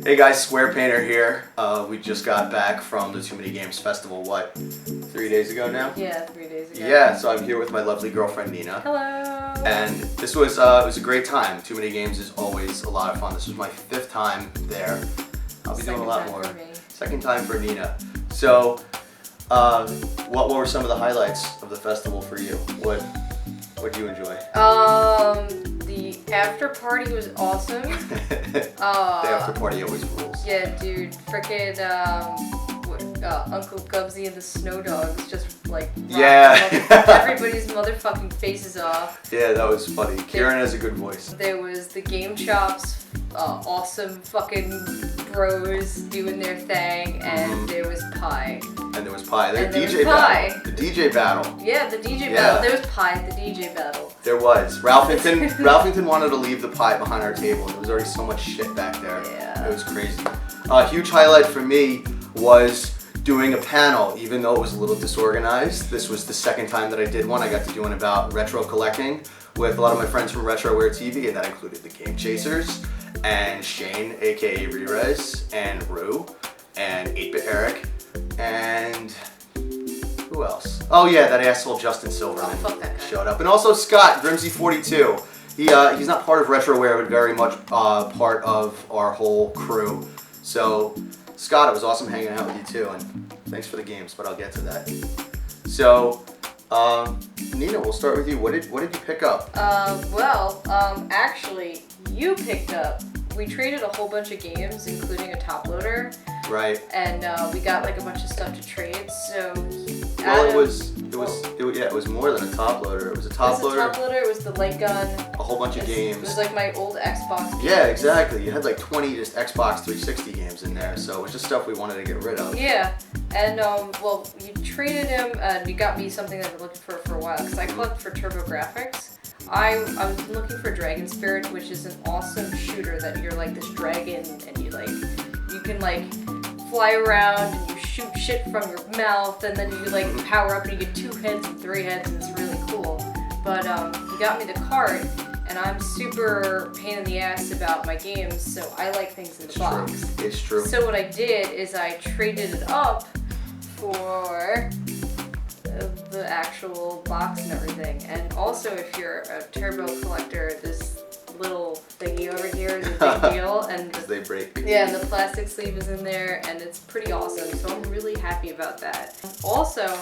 Hey guys, Squarepainter here. We just got back from the Too Many Games Festival, 3 days ago now? Yeah, 3 days ago. Yeah, so I'm here with my lovely girlfriend Neenja. Hello! And this was it was a great time. Too Many Games is always a lot of fun. This was my 5th time there. I'll be doing a lot more. Second time for Neenja. So, what were some of the highlights of the festival for you? What did you enjoy? The after party was awesome. The after party always rules. Yeah, dude, frickin' Uncle Gubsy and the Snow Dogs just like everybody's motherfucking faces off. Yeah, that was funny. Kieran has a good voice. There was the Game Chops, awesome fucking bros doing their thing, and there was pie. And there was pie. The DJ battle. The DJ battle. Yeah, the DJ battle. There was pie at the DJ battle. There was. Ralphington wanted to leave the pie behind our table. There was already so much shit back there. Yeah. It was crazy. A huge highlight for me was doing a panel, even though it was a little disorganized. This was the second time that I did one. I got to do one about retro collecting with a lot of my friends from RetroWare TV, and that included the Game Chasers, and Shane, aka Rerez, and Rue, and 8-Bit Eric, and who else? Oh yeah, that asshole Justin Silverman showed up. And also Scott, Grimsy42. He's not part of RetroWare, but very much part of our whole crew. So, Scott, it was awesome hanging out with you too, and thanks for the games, but I'll get to that. So, Neenja, we'll start with you. What did you pick up? Actually, you picked up. We traded a whole bunch of games, including a top loader. Right. And we got like a bunch of stuff to trade. So. Well, it was more than a top loader. It was a top loader. It was the light gun. A whole bunch of games. It was like my old Xbox games. Yeah, exactly. You had like 20 just Xbox 360 games in there, so it was just stuff we wanted to get rid of. Yeah, and you traded him, and you got me something that I've been looking for a while, because I collect for TurboGrafx. I was looking for Dragon Spirit, which is an awesome shooter that you're like this dragon, and you can like fly around and you shoot shit from your mouth, and then you like power up and you get 2 heads and 3 heads, and it's really cool. But he got me the cart, and I'm super pain in the ass about my games, so I like things in the box. It's true. So what I did is I traded it up for the actual box and everything. And also, if you're a turbo collector, this little thingy over here is a big deal, and they break. Yeah, and the plastic sleeve is in there, and it's pretty awesome. So I'm really happy about that. Also,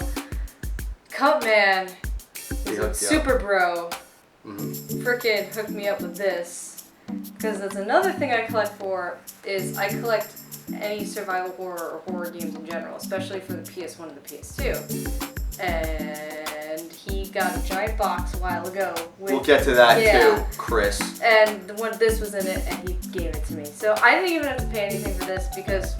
Cutman, super bro, frickin' hooked me up with this, because that's another thing I collect for. Is I collect any survival horror or horror games in general, especially for the PS1 and the PS2. And he got a giant box a while ago. We'll get to that too, Chris. And this was in it, and he gave it to me. So I didn't even have to pay anything for this, because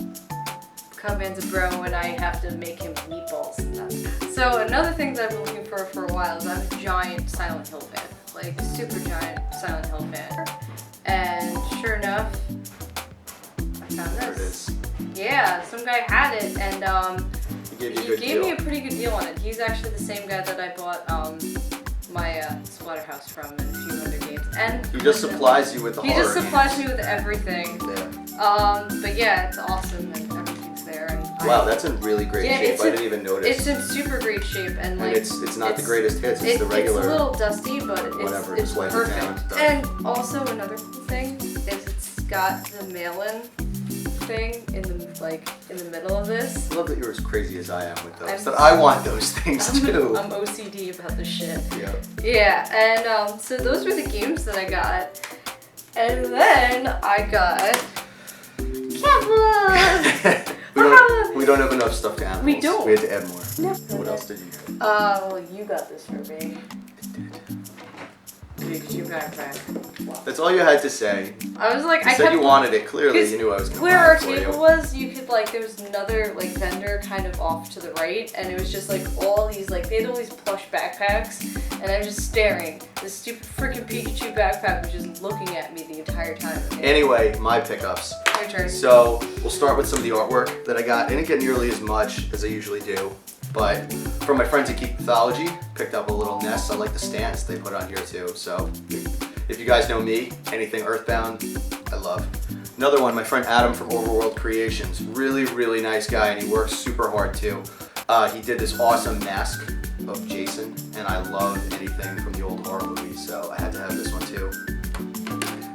Cutman's a bro, and I have to make him meatballs and stuff. So another thing that I've been looking for a while is I'm a giant Silent Hill fan, like super giant Silent Hill fan. And sure enough, I found this. There it is. Yeah, some guy had it, and he gave me a pretty good deal on it. He's actually the same guy that I bought my Splatterhouse from and a few other games. And he just supplies you with the horror games. He just supplies me with everything. Yeah. But yeah, it's awesome, and everything's there. And wow, that's in really great shape. I didn't even notice. It's in super great shape, and like it's not the greatest hits. It's the regular. It's a little dusty, but it's perfect. It down, and also another cool thing is it's got the mail-in thing in the middle of this. I love that you're as crazy as I am with those. I want those things too. I'm OCD about this shit. Yeah. Yeah, and so those were the games that I got, and then I got Kevlar. we don't have enough stuffed animals. We don't. We had to add more. No. What else did you get? Well, you got this for me. You backpack. Wow. That's all you had to say. I was like, you said you wanted it. Clearly, you knew I was going to buy it. Where our table was, you could there was another vendor kind of off to the right, and it was just all these they had all these plush backpacks, and I'm just staring. This stupid freaking Pikachu backpack was just looking at me the entire time. Anyway, my pickups. Your turn. So we'll start with some of the artwork that I got. I didn't get nearly as much as I usually do. But from my friends at Geek Pathology, picked up a little nest. I like the stance they put on here too. So if you guys know me, anything Earthbound, I love. Another one, my friend Adam from Overworld Creations. Really, really nice guy, and he works super hard too. He did this awesome mask of Jason, and I love anything from the old horror movies, so I had to have this one too.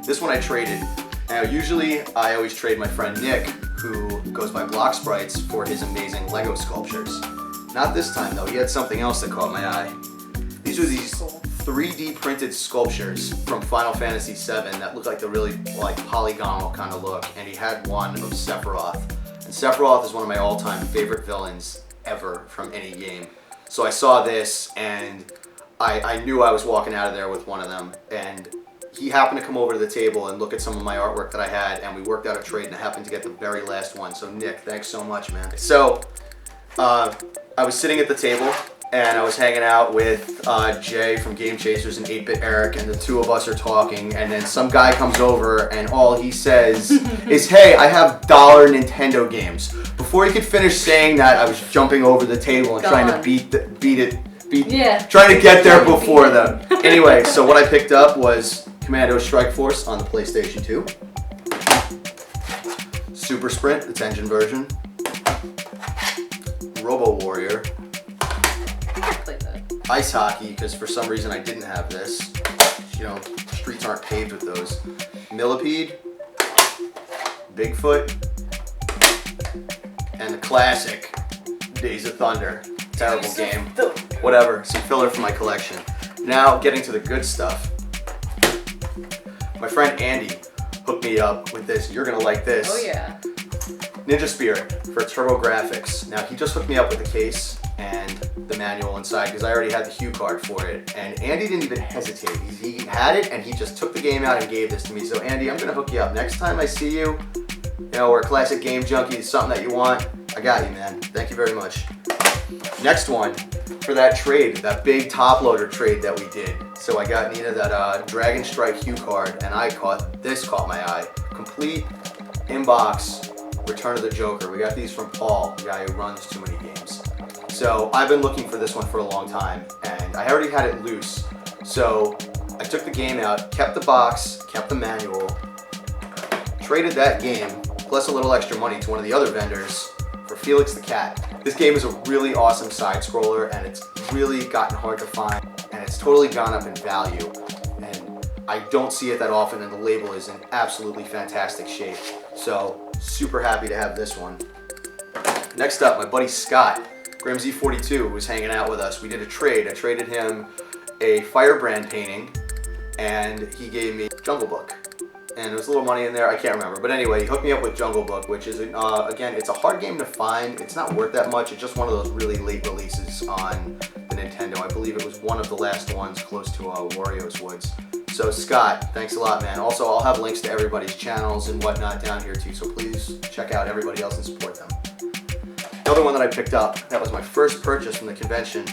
This one I traded. Now usually I always trade my friend Nick, who goes by Block Sprites, for his amazing Lego sculptures. Not this time though, he had something else that caught my eye. These were these 3D printed sculptures from Final Fantasy VII that looked like the really polygonal kind of look, and he had one of Sephiroth. And Sephiroth is one of my all-time favorite villains ever from any game. So I saw this and I knew I was walking out of there with one of them, and he happened to come over to the table and look at some of my artwork that I had, and we worked out a trade, and I happened to get the very last one. So Nick, thanks so much, man. So I was sitting at the table and I was hanging out with Jay from Game Chasers and 8-Bit Eric, and the two of us are talking, and then some guy comes over and all he says is, "Hey, I have dollar Nintendo games." Before he could finish saying that, I was jumping over the table and trying to trying to get there before them. Anyway, so what I picked up was Commando Strike Force on the PlayStation 2, Super Sprint, its engine version, Robo Warrior, Ice Hockey, because for some reason I didn't have this. You know, streets aren't paved with those. Millipede, Bigfoot, and the classic Days of Thunder. Terrible game. Whatever, some filler for my collection. Now, getting to the good stuff. My friend Andy hooked me up with this. You're gonna like this. Oh yeah. Ninja Spirit for TurboGrafx. Now, he just hooked me up with the case and the manual inside because I already had the Hue card for it. And Andy didn't even hesitate. He had it and he just took the game out and gave this to me. So Andy, I'm gonna hook you up. Next time I see you, you know, we're a classic game junkie, something that you want, I got you, man. Thank you very much. Next one, for that trade, that big top loader trade that we did. So I got Neenja that Dragon Strike Hue card, and this caught my eye. Complete inbox Return of the Joker. We got these from Paul, the guy who runs Too Many Games. So I've been looking for this one for a long time, and I already had it loose. So I took the game out, kept the box, kept the manual, traded that game, plus a little extra money to one of the other vendors for Felix the Cat. This game is a really awesome side scroller, and it's really gotten hard to find, and it's totally gone up in value. And I don't see it that often, and the label is in absolutely fantastic shape. So super happy to have this one. Next up, my buddy Scott, GrimZ42, was hanging out with us. We did a trade. I traded him a Firebrand painting, and he gave me Jungle Book. And there was a little money in there, I can't remember. But anyway, he hooked me up with Jungle Book, which is, again, it's a hard game to find. It's not worth that much. It's just one of those really late releases on the Nintendo. I believe it was one of the last ones close to Wario's Woods. So Scott, thanks a lot, man. Also, I'll have links to everybody's channels and whatnot down here too, so please check out everybody else and support them. Another one that I picked up, that was my first purchase from the convention,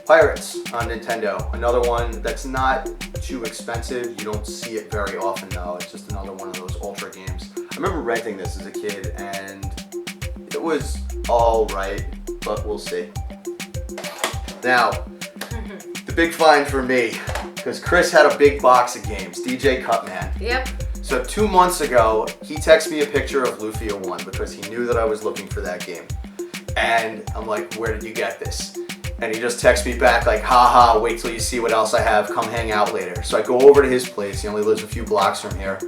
Pirates on Nintendo. Another one that's not too expensive. You don't see it very often though. It's just another one of those ultra games. I remember renting this as a kid and it was all right, but we'll see. Now, the big find for me, because Chris had a big box of games, DJ Cutman. Yep. So 2 months ago, he texted me a picture of Lufia 1 because he knew that I was looking for that game. And I'm like, where did you get this? And he just texts me back like, haha, wait till you see what else I have, come hang out later. So I go over to his place, he only lives a few blocks from here.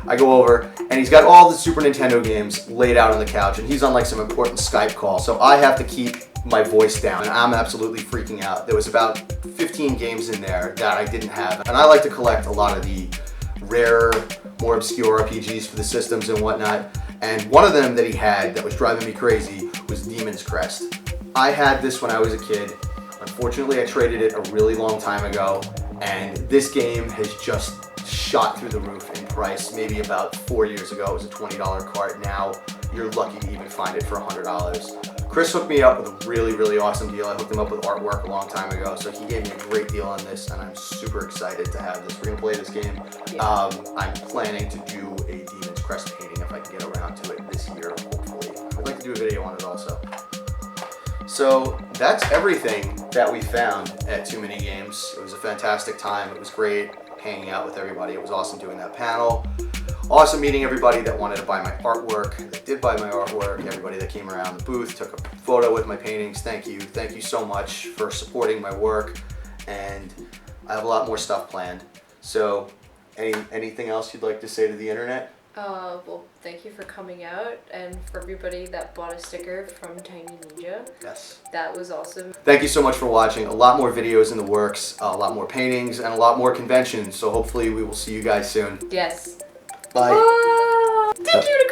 I go over, and he's got all the Super Nintendo games laid out on the couch, and he's on like some important Skype call, so I have to keep my voice down, and I'm absolutely freaking out. There was about 15 games in there that I didn't have, and I like to collect a lot of the rare, more obscure RPGs for the systems and whatnot, and one of them that he had that was driving me crazy was Demon's Crest. I had this when I was a kid. Unfortunately, I traded it a really long time ago, and this game has just shot through the roof in price. Maybe about 4 years ago, it was a $20 cart. Now, you're lucky to even find it for $100. Chris hooked me up with a really, really awesome deal. I hooked him up with artwork a long time ago, so he gave me a great deal on this, and I'm super excited to have this. We're gonna play this game. I'm planning to do a Demon's Crest painting if I can get around to it this year, hopefully. I'd like to do a video on it also. So that's everything that we found at Too Many Games. It was a fantastic time. It was great hanging out with everybody. It was awesome doing that panel. awesome meeting everybody that wanted to buy my artwork, that did buy my artwork, everybody that came around the booth, took a photo with my paintings. Thank you. Thank you so much for supporting my work. And I have a lot more stuff planned. So anything else you'd like to say to the internet? Well, thank you for coming out, and for everybody that bought a sticker from Tiny Ninja. Yes. That was awesome. Thank you so much for watching. A lot more videos in the works, a lot more paintings, and a lot more conventions. So hopefully we will see you guys soon. Yes. Bye. Thank you to